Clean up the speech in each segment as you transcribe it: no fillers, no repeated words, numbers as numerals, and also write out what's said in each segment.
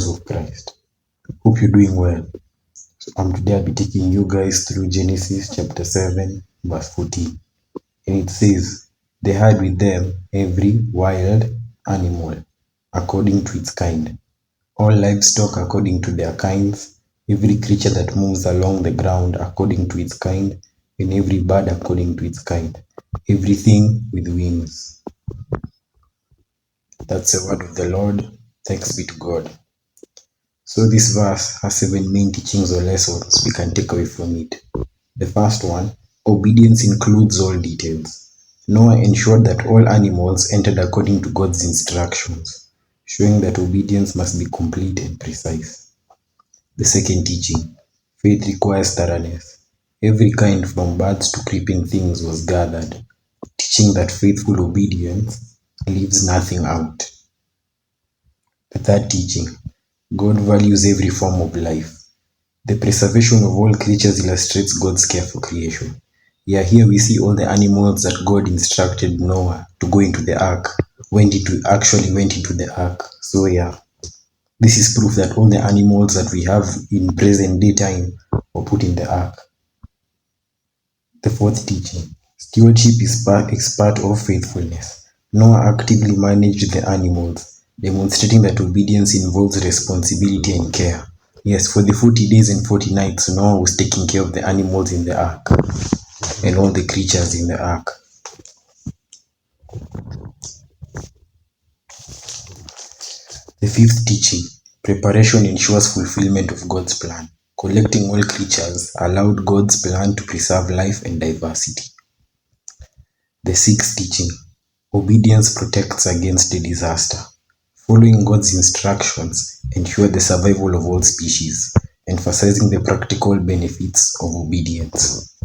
followers of Christ. Hope you're doing well. Today I'll be taking you guys through Genesis chapter 7, verse 14. And it says, they had with them every wild animal according to its kind, all livestock according to their kinds, every creature that moves along the ground according to its kind, and every bird according to its kind, everything with wings. That's the word of the Lord. Thanks be to God. So this verse has 7 main teachings or lessons we can take away from it. The first one, obedience includes all details. Noah ensured that all animals entered according to God's instructions, showing that obedience must be complete and precise. The second teaching, faith requires thoroughness. Every kind from birds to creeping things was gathered, teaching that faithful obedience leaves nothing out. The third teaching, God values every form of life. The preservation of all creatures illustrates God's care for creation. Here we see all the animals that God instructed Noah to go into the ark, actually went into the ark. So this is proof that all the animals that we have in present day time were put in the ark. The fourth teaching, stewardship is part of faithfulness. Noah actively managed the animals, demonstrating that obedience involves responsibility and care. Yes, for the 40 days and 40 nights, Noah was taking care of the animals in the ark and all the creatures in the ark. The fifth teaching, preparation ensures fulfillment of God's plan. Collecting all creatures allowed God's plan to preserve life and diversity. The sixth teaching, obedience protects against a disaster. Following God's instructions ensure the survival of all species, emphasizing the practical benefits of obedience.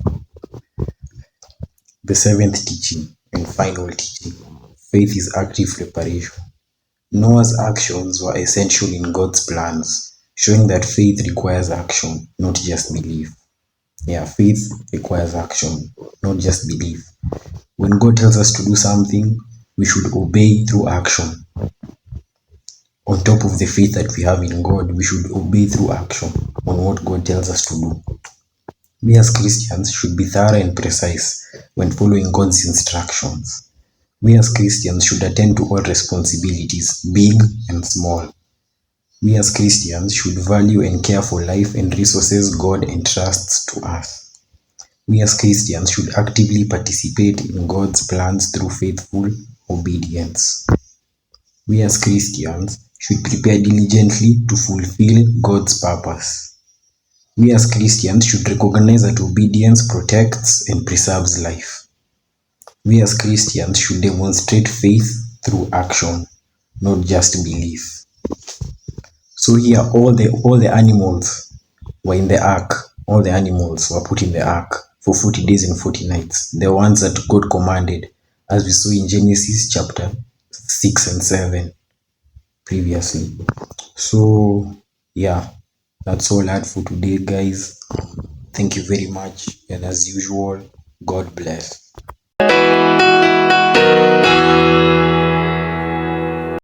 The seventh teaching and final teaching, faith is active preparation. Noah's actions were essential in God's plans, showing that faith requires action, not just belief. Faith requires action, not just belief. When God tells us to do something, we should obey through action. On top of the faith that we have in God, we should obey through action on what God tells us to do. We as Christians should be thorough and precise when following God's instructions. We as Christians should attend to all responsibilities, big and small. We as Christians should value and care for life and resources God entrusts to us. We as Christians should actively participate in God's plans through faithful obedience. We as Christians should prepare diligently to fulfill God's purpose. We as Christians should recognize that obedience protects and preserves life. We as Christians should demonstrate faith through action, not just belief. So here all the animals were in the ark. All the animals were put in the ark for 40 days and 40 nights. The ones that God commanded, as we saw in Genesis chapter 6 and 7 previously. So that's all I had for today, guys. Thank you very much, and as usual, God bless.